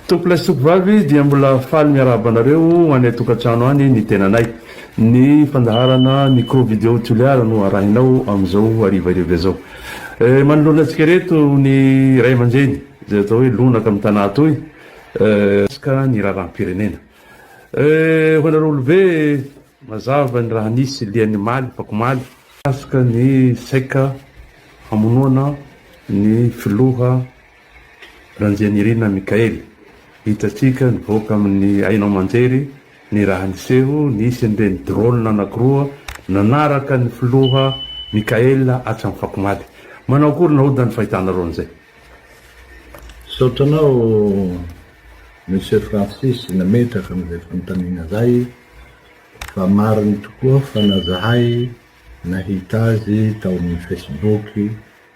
Tompolahy tovavy dia mbola faly miarahaba anareo any tokantrano any ny tenanay. Ny fandaharana micro vidéo toliara no arahinao amizao arivariva zao. Manoloana antsika reto ny ray aman-dreny zay atao hoe lonaka amin'ny tanà toy ka ny raharam-pirenena. Ho anareo olobe mazava ny raha nisy lian'ny maly fakomaly asika ny saika hamonoana ny filoha Ranjianirina Mikaely. Hitatsika nivoaka amin'ny ainao manjery ny raha niseho nisy an'ireny drôle anankiroa nanaraka ny filoha Mikaela hatramin'ny fakomaly. Manao akory nahodina ny fahitanareo an'izay? Saotranao Monsieur Francis nametraka amin'izay fanontaniana zay fa mariny tokoa fa nazahay nahita azy tao amin'ny Facebook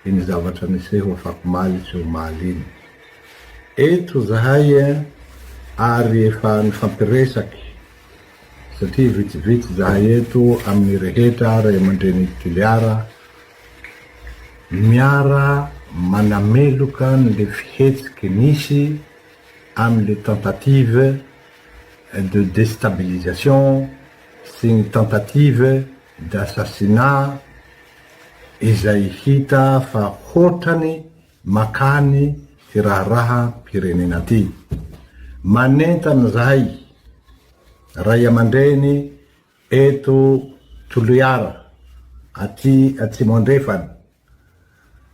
iny zavatra niseho fakomaly sy omaly iny. Eto zahay ary efa nifampiresaky satria vitsivitsy zahay eto amin'ny rehetra ray aman-dreny toliara miara manameloka ny le fihetsiky nisy amin'ny tentative de déstabilisation sy ny tentative d'assassinat izay hita fa hotrany makany ty raha pirenena ty. Manentana zahay ray aman-dreny eto Toliara aty Antsimondrefana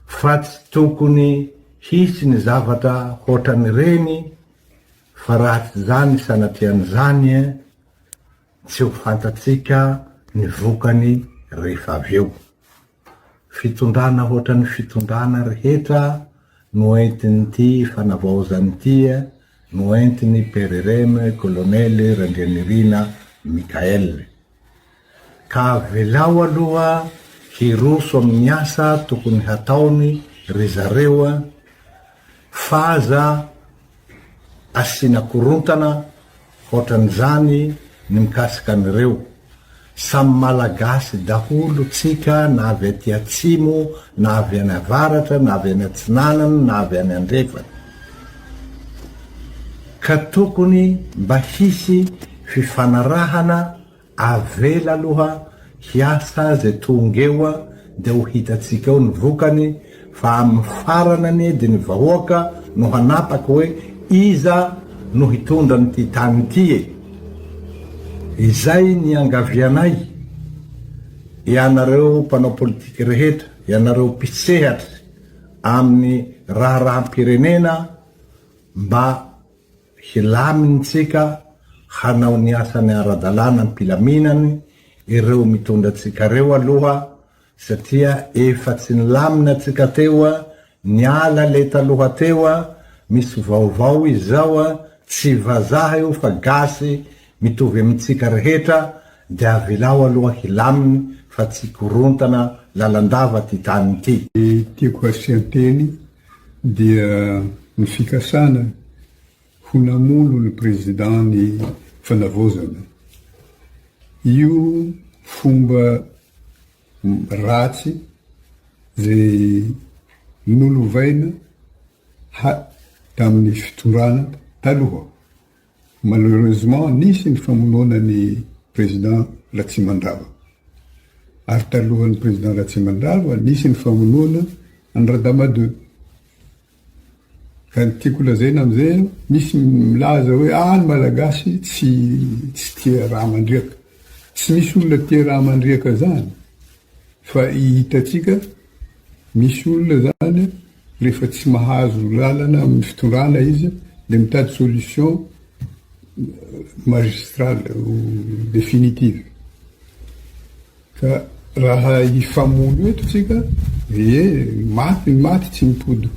fa tsy tokony hisy ny zavatra hotrany reny fa raha tsy zany sanatiany zany tsy ho fantatsika ny vokany rehefa avy eo. Fitondrana hotrany fitondrana rehetra no entiny ty fanavaozany ty no entiny Perereme Kolonely Ranjianirina Mikaely. Ka velao aloha hiroso amin'ny asa tokony hataony ry zareo faza asina korontana hotran'izany ny mikasika an'ireo. Samy malagasy daholo tsika na avy aty atsimo na avy any avaratra na avy any atsinanana na avy any andrefana ka tokony mba hisy fifanarahana avela aloha hiasa zay tongeo de ho hitatsika eo ny vokany fa amin'ny faranany de ny vahoaka no hanapaka hoe iza no hitondra ny ty tany ty izay ny angavianay ianareo mpanao politiky rehetra ianareo mpisehatra amin'ny raharam-pirenena mba hilamintsika hanao ny asany ara-dalàna ampilaminany ireo mitondra atsikareo aloha satria efa tsy nilamina atsika teo niala le taloha teo misy vaovao izy zao tsy vazaha io fa gasy mitovy amitsika rehetra de avelao aloha hilaminy fa tsy korontana lalandava ty tany ty. Tiako asianteny dia ny fikasana ho namono ny président ny fanavozana. Io fomba ratsy zay nolovaina tamin'ny fitondrana taloha. Malheureusement nisy ny famonoana ny président Ratsimandrava. Ary talohan'ny président Ratsimandrava nisy ny famonoana any Radama II. Ka ny tiako lazaina amizay misy milaza hoe ny malagasy tsy tia raha mandriaka. Tsy misy olona tia raha mandriaka zany. Fa hitatsika misy olona zany rehefa tsy mahazo lalana amin'ny fitondrana izy de mitady solution magistrale ou définitive. Ka raha hifamono eto tsika maty tsy mipody.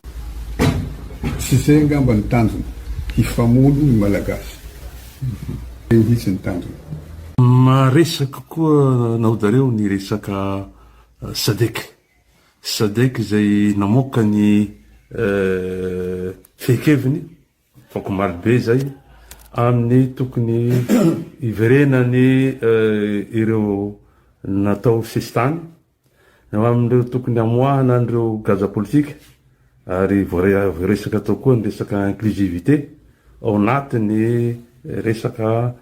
Tsy zay ngamba ny tanjona hifamono ny malagasy. Hitsy ny tanjona. Maresaka koa nahodareo ny resaka Sadek zay namoaka ny fekeviny fakomaly be zay amin'ny tokony iverenany ireo natao sestany amin'ireo tokony amoahana an'ireo gaza politika ary voaresaka atao koa ny resaka inclusivité ao anatiny resaka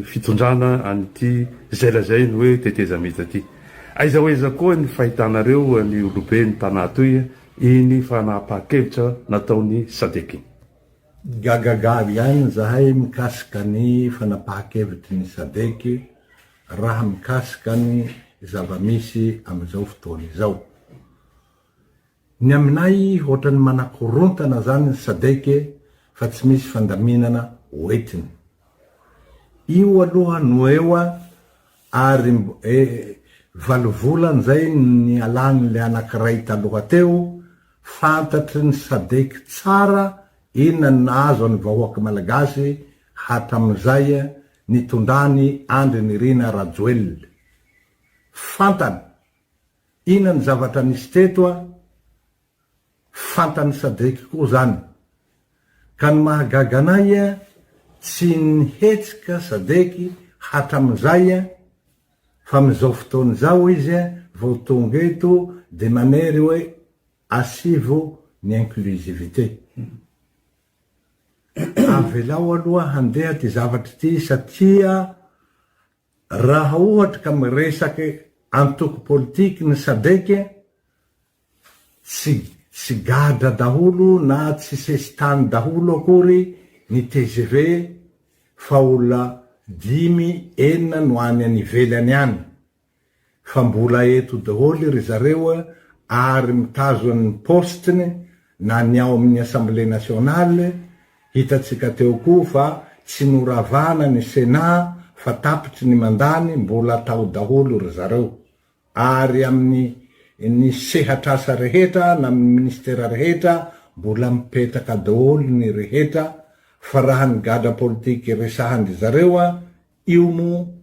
fitondrana anyty zay lazay ny hoe teteza mita ty. Aiza hoeza koa ny fahitanareo ny olobe ny tanà toy iny fanapaha-kevitra nataony Sadeky. Gagagary ihany zahay mikasika ny fanapaha-kevitry ny Sadeky raha mikasika ny zava-misy amizao fotoana izao. Ny aminay ohatrany manakorontana zany ny Sadeky fa tsy misy fandaminana hoetiny. Io aloha no eoa ary valovolany zay ny alany le anankiray taloha teo, fantatry ny Sadeky tsara inona ny nahazo any vahoaky malagasy hatramizay nitondrany Andry Nirina Rajoelina. Fantany inona ny zavatra nisy tetoa, fantany Sadeky koa zany. Ka ny mahagaga anay tsy nihetsika Sadeky hatramizay fa amizao fotoana zao izy vao tonga eto de manery hoe asivo ny inclusivité. Avelao aloha handeha ty zavatry ty satria raha ohatra ka miresaky antoko politiky ny Sadeky tsy gadra daholo na tsy sesitany daholo akory ny TGV fa olona 5-6 no any anivelany any. Fa mbola eto daholo ry zareo ary mitazo ny postiny na ny ao amin'ny Assemblée nationale. Hitatsika teo koa fa tsy noravana ny Sénat fa tapitry ny mandany mbola tao daholo ry zareo. Ary amin'ny ny sehatrasa rehetra na amin'ny ministera rehetra mbola mipetaka daholo ny rehetra fa raha ny gadra politiky resahany zareo io mo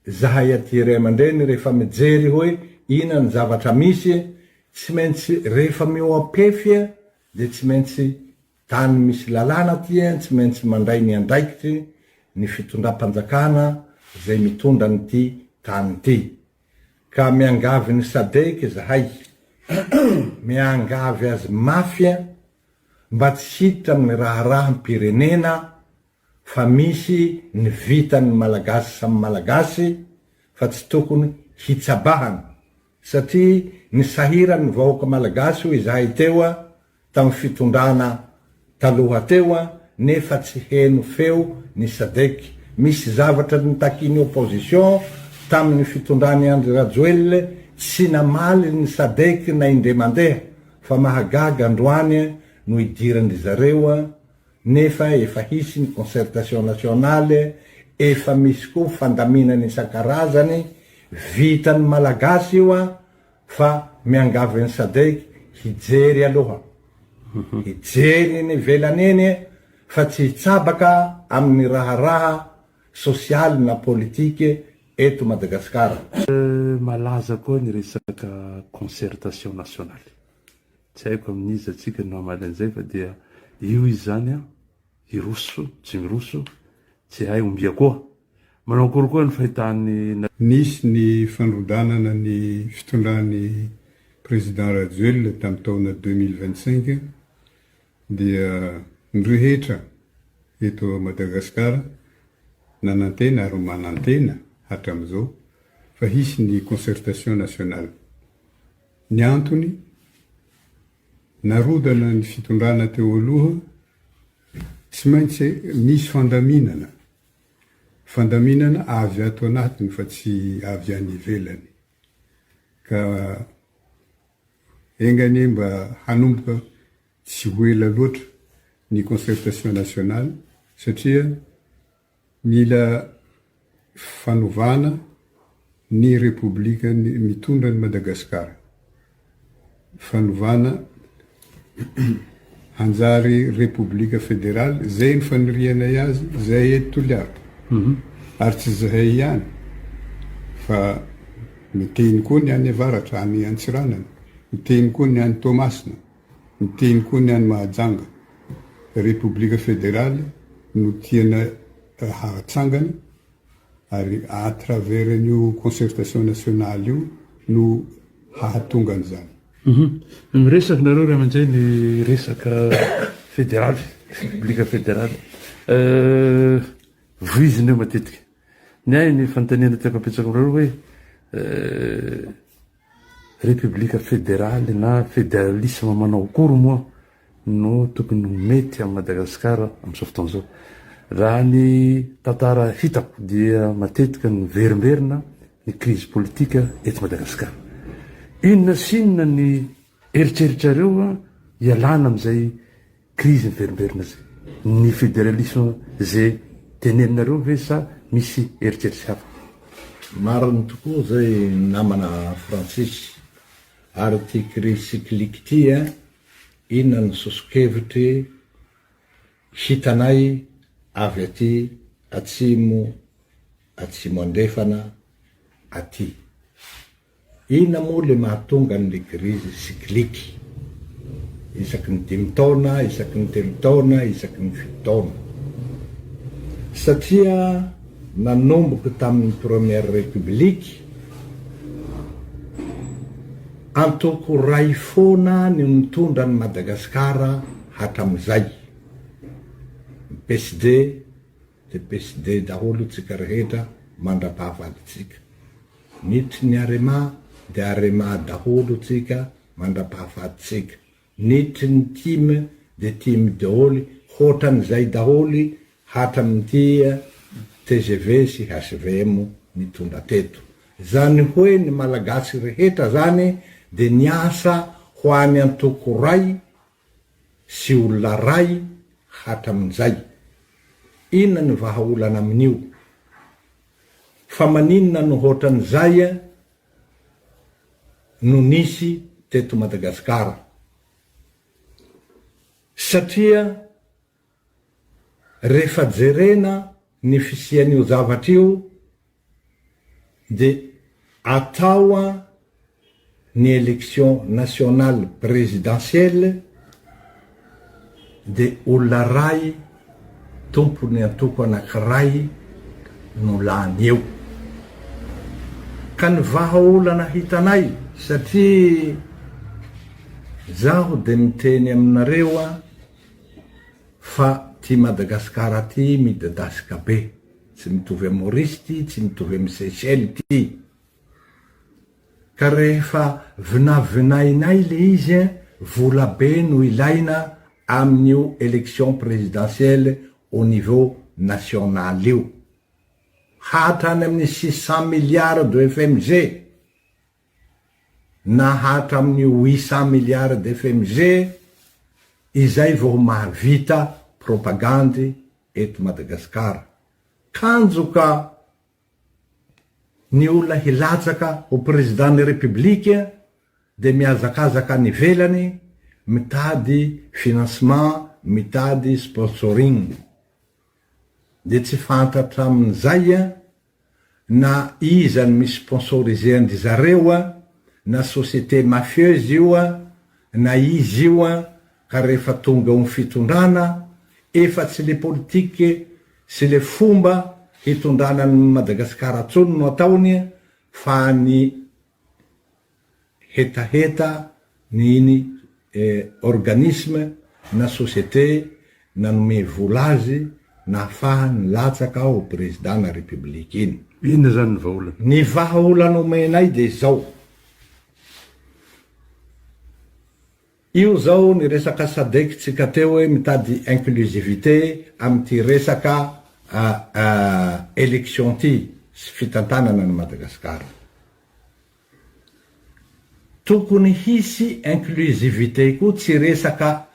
zahay aty ray aman-dreny rehefa mijery hoe ina ny zavatra misy tsy maintsy rehefa mioapefy de tsy maintsy tany misy lalàna ty tsy maintsy mandray ny andraikitry ny fitondram-panjakana zay mitondra ny ty tany ty. Ka miangavy ny Sadeky zahay miangavy azy mafia mba tsy hiditra amin'ny raharaha pirenena fa misy ny vitan'ny malagasy samy malagasy fa tsy tokony hitsabahany satria ny sahirany vahoaka malagasy hoe zahay teo tamy fitondrana taloha teo nefa tsy heno feo ny Sadeky. Misy zavatra nitakiny opposition tamin'ny fitondrany Andry Rajoelina tsy namaly ny Sadeky na indre mandeha fa mahagaga androany no idirany zareo nefa efa hisy ny concertation nationale, efa misy koa fandaminany isan-karazany vitany malagasy io fa miangavy ny Sadeky hijery aloha. Hijery ny velaneny fa tsy hitsabaka amin'ny raharaha sosialy na politike eto Madagasikara. Malaza koa ny resaka concertation nationale. Tsy haiko amin'izy atsika no amaly an'izay fa dia io izy zany iroso, tsy miroso, tsy hay ombia koa. Manao akory koa ny fahitany nisy ny fandrodanana ny fitondran'ny président Rajoelina tamin'ny taona 2025 dia ny rehetra eto Madagasikara nanantena ary manantena hatramizao fa hisy ny concertation nationale. Ny antony narodana ny fitondrana teo aloha tsy maintsy misy fandaminana avy ato anatiny fa tsy avy any ivelany. Ka engany mba hanomboka tsy ho ela loatra ny concertation nationale satria mila fanovana ny republika mitondra ny Madagasikara. Fanovana hanjary republika federal zay ny fanirianay azy zay eto Toliara. Ary tsy zahay ihany fa miteny koa ny any avaratra any Antsiranana, miteny koa ny any Tomasina, miteny koa ny any Mahajanga. Republika federale no tiana hatsangana ary à travers io concertation nationale io no hahatonga an'izany. Miresaka nareo ray aman-dreny ny resaka Republika fédéraly voiziny eo matetika ny ay ny fanontaniana tiako apetsako amreo hoe Republika fédéraly na fédéralisme manao akory moa no tokony mety amin'ny Madagasikara amin'izao fotoana zao. Raha ny tantara hitako dia matetika ny verimberina ny crise politika eto Madagasikara. Inona sinona ny eritreritrareo ialana amin'izay crise niverimberina zay. Ny fédéralisme zay teneninareo ve sa misy eritreritsy hafa? Mariny tokoa zay namana Francis ary ty crise cyclique ty inona ny sosokevitry hitanay avy aty atsimo andrefana aty. Inona moa le mahatonga an'le crise cyclique isaky ny 5 taona, isaky ny 3 taona, isaky ny 7 taona. Satria nanomboky tamin'ny première république antoko ray foana ny mitondra ny Madagasikara hatram'izay. PSD de PSD daholo tsika rehetra mandra-pahavalitsika. Nitry ny Arema de Arema daholo tsika mandra-pahavalitsika. Nitry ny time de time daholo hotran'izay daholo hatramin'ity TGV sy HVM mitondra teto. Zany hoe ny malagasy rehetra zany de niasa ho any antoko ray sy olona ray hatramin'izay. Inona ny vahaolana amin'io? Fa maninona no hotran'izay no nisy teto Madagasikara? Satria rehefa jerena ny fisian'io zavatra io de atao ny élection nationale présidentielle de olona ray tompony antoko anankiray no lany eo. Ka ny vahaolana hitanay satria zaho de miteny aminareo fa ty Madagasikara ty midadasika be, tsy mitovy amin'ny Maurice ty, tsy mitovy amin'ny Seychelles ty. Ka rehefa vinavinainay le izy vola be no ilaina amin'io élection présidentielle au niveau national io. Hatrany amin'ny 600 milliards de FMG na hatra amin'ny 800 milliards de FMG izay vao mahavita propagandy eto Madagasikara. Kanjoka ny olona hilatsaka ho président république de miazakazaka ny velany mitady financement, mitady sponsoring. De tsy fantatra amin'izay na iza ny misy sponsorisé andry zareo na société mafieuse io na izy io ka rehefa tonga amin'ny fitondrana efa tsy le politike sy le fomba hitondrana ny Madagasikara tsony no ataony fa ny hetaheta ny organisme na société nanome vola azy na afahany latsaka ho président na république iny. Inona zany ny vahaolana? Ny vahaolana omenay de zao. Io zao ny resaka sadeky tsika teo hoe mitady inclusivité amty resaka élection ty sy fitantanana ny Madagasikara. Tokony hisy inclusivité koa tsy resaka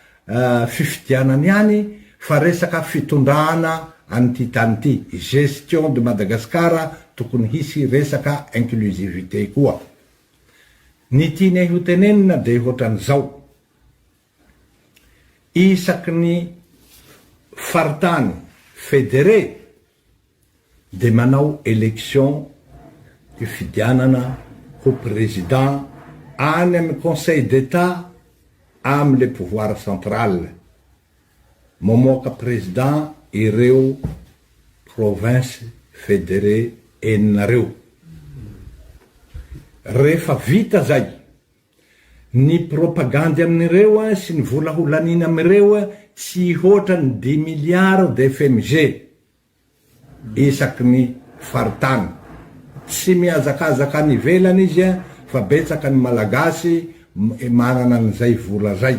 fifidianany ihany fa resaka fitondrana an'ity tany ty. Gestion de Madagasikara tokony hisy resaka inclusivité koa. Ny tiany ho tenenina de hotran'izao. Isaky ny faritany fédéré de manao élection fifidianana ho président any amin'ny conseil d'état amy le pouvoir central. Mamoaka président ireo province fédéré eninareo. Rehefa vita zay ny propagandy amin'ireo a sy ny volaholanina amin'ireo a tsy hoatra ny 10 milliards de FMG isaky ny faritany. Tsy mihazakazaka ny ivelany izy a fa betsaka ny malagasy manana an'izay vola zay,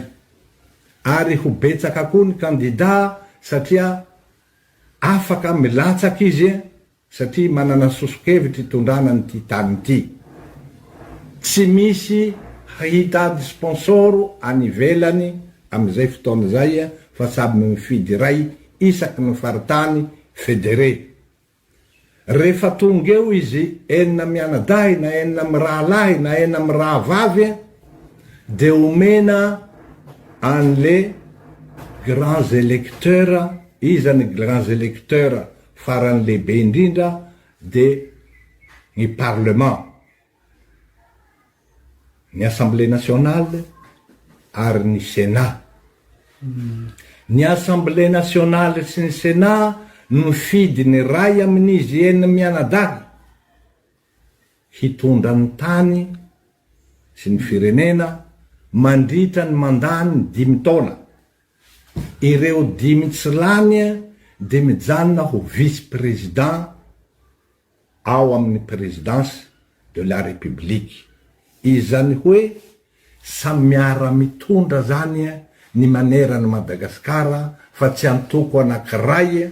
ary ho betsaka koa ny kandida satria afaka milatsaky izy satria manana sosokevitry itondrana nyty tany ty. Tsy misy hitady sponsor any ivelany am'izay fotoana zay fa samy mifidy ray isaky ny faritany federe. Rehefa tonga eo izy enina mianadahy na enina mirahalahy na enina mirahavavy de omena an'le grands électeurs, izany grands électeurs farany lehibe indrindra de ny parlement, ny assemblée nationale ary ny sénat. Ny assemblée nationale sy ny sénat mifidy ny ray amin'izy enina mianadahy hitondra ny tany sy ny firenena mandritra ny mandany 5 taona. Ireo 5 tsy lany de mijanona ho vice-président ao amin'ny présidence de la république. Izany hoe samy miara mitondra zany ny manerany Madagasikara fa tsy antoko anankiray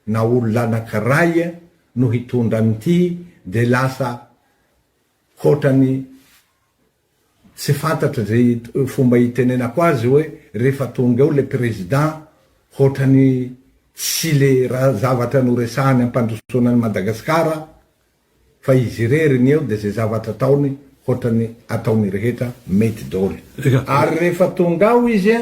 na olona anankiray no hitondra an'ity de lasa hotrany tsy fantatra zay fomba hitenenako azy hoe rehefa tonga eo le président hotrany tsy le zavatra noresahany ampandrosoana ny Madagasikara fa izy reriny eo de zay zavatra ataony hotrany ataony rehetra mety daholo. Ary rehefa tonga ao izy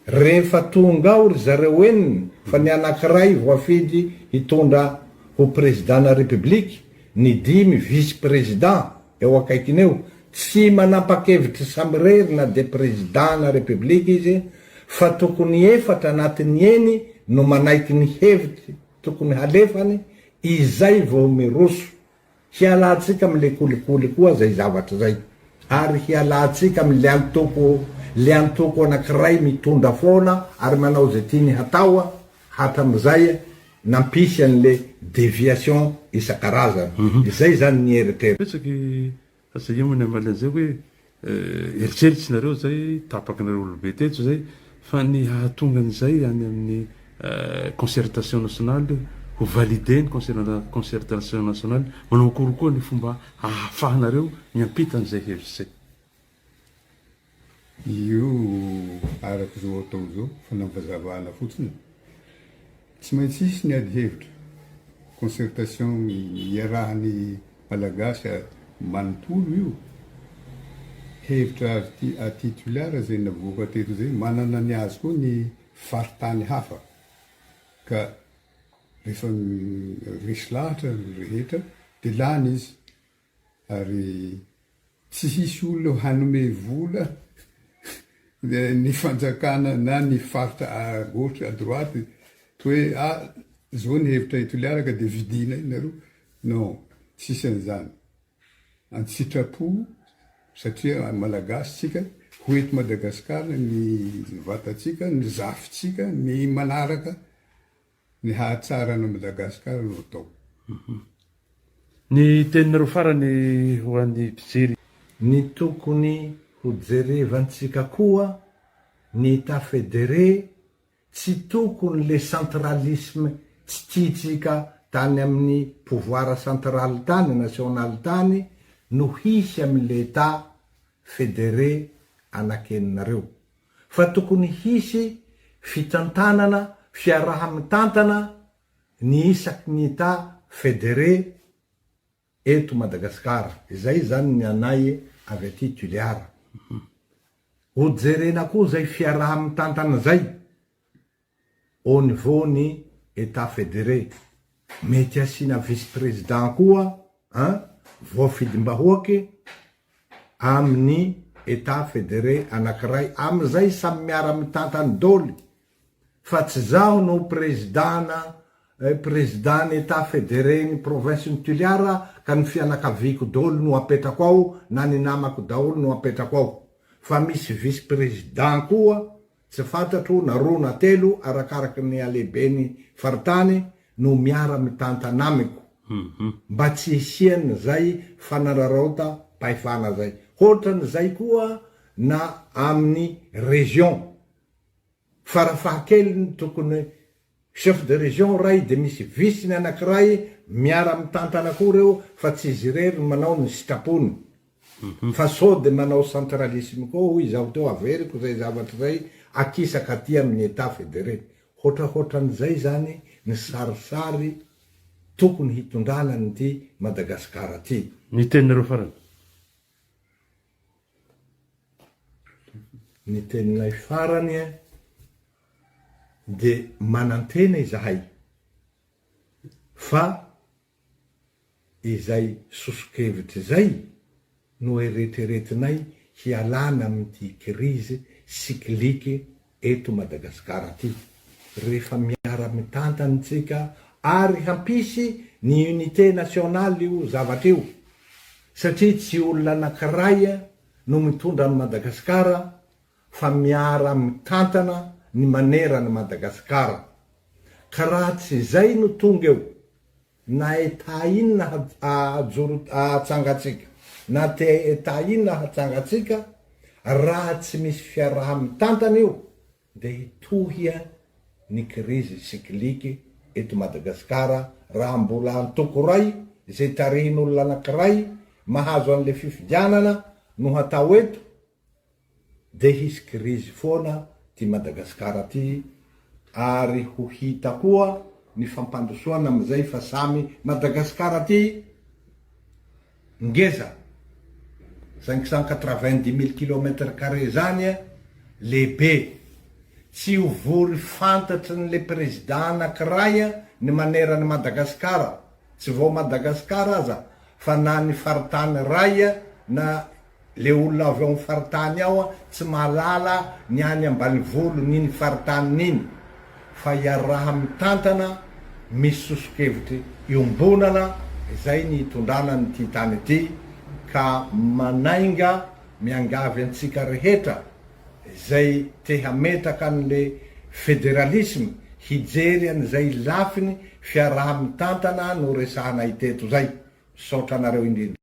rehefa tonga ao ry zareo eniny fa ny anankiray voafidy hitondra ho président na république, ny 5 vice-président eo akaikiny eo, tsy manapa-kevitry samirery na de président na république izy fa tokony 4 anatin'ny eny no manaiky ny hevitry tokony halefany, izay vao miroso. Hialatsika amile kolikoly koa zay zavatra zay, ary hialatsika amile antoko anankiray mitondra foana ary manao zay tiany hatao hatram'izay nampisy an'le déviation isan-karazany. Izay zany ny eritreritry. Petsaky asa iamony amalan'izay hoe eritseritsy nareo zay tapaky nareo olobe teto zay fa ny hahatonga an'izay any amin'ny concertation nationale ho validé ny concertation nationale manao akory koa ny fomba ahafahanareo miampita an'izay hevitry zay. Io araky zao atao zao fanavazavana fotsiny tsy maintsy isy ny ady hevitra concertation iarahany malagasy manontolo io hevitra titulaire zay navoaka teto zay manana ny azy koa ny faritany hafa ka rehefa resy lahatra rehetra de lany izy ary tsy hisy olona hanome vola ny fanjakana na ny faritra à gauche à droite hoe zao ny hevitra titulaire ka de vidina nareo. Non, tsisy an'izany. Antsitrapo satria malagasy tsika hoeto Madagasikara ny vatatsika, ny zafitsika, ny manaraka ny hahatsarana Madagasikara no atao. Ny teninareo farany ho an'ny mpijery Ny tokony ho jerevantsika koa ny état fédéré tsy tokony le centralisme tsy tiatsika tany amin'ny pouvoir central tany, national tany no hisy amin'le état fédéré anakeninareo, fa tokony hisy fitantanana, fiaraha-mitantana ny isaky ny état fédéré eto Madagasikara. Izay zany ny anay avy aty Toliara. Ho jerena koa zay fiaraha-mitantana zay au niveau ny état fédéré. Mety asina vice-président koa voafidimbahoaky amin'ny état fédéré anankiray, am'izay samy miara-mitantany dôly fa tsy zaho no président ny état fédéré ny province ny Toliara ka ny fianakaviako dôly no apetrako ao na ny namako daholo no apetrako ao. fa misy vice président koa tsy fantatro na roa na telo arakaraky ny alehibeny faritany no miara mitantana amiko mba tsy hisiany zay fanararaota pahefana zay. Hoatran'izay koa na amin'ny région farafahakeliny tokony chef de région ray de misy viceny anakiray miara mitantana koa reo fa tsy izy rery manao ny sitrapony fa so de manao centralisme koa hoy zaho teo averiko zay zavatra zay akisaka aty amin'ny état fédéré. Hoatran'izay zany ny sarisary tokony hitondrana nyty Madagasikara ty. Ny teninareo farany ny teninay farany de manantena izahay fa izay sosokevitry zay no eretreretinay hialana amin'ity crise cyclique eto Madagasikara ty. Rehefa miara mitantanytsika ary hampisy ny unité nationale io zavatra io satria tsy olona anakiray no mitondra ny Madagasikara fa miara mitantana ny manerany Madagasikara. Ka raha tsy zay no tonga eo na eta inona hatsangatsika na te eta inona hatsangatsika raha tsy misy fiaraha mitantana io de hitohia ny crise cyclique eto Madagasikara raha mbola antoko ray zay tarihin'olona anakiray mahazo an'le fifidianana no hatao eto de hisy crise foana ty Madagasikara ty. Ary ho hita koa ny fampandrosoana amizay fa samy Madagasikara ty ngeza 590,000 km² zany lehibe tsy ho vory fantatry ny le président anakiray ny manerany Madagasikara tsy vao Madagasikara aza fa na ny faritany ray na le olona avy ao faritany ao tsy mahalala ny any ambanivolo niny faritany niny fa iaraha mitantana misy sosokevitry iombonana zay ny itondrana ny ty tany ty ka manainga miangavy antsika rehetra zay te hametraka an'le fédéralisme hijery an'izay lafiny fiaraha mitantana no resahanay teto zay. Saotra anareo indrindra.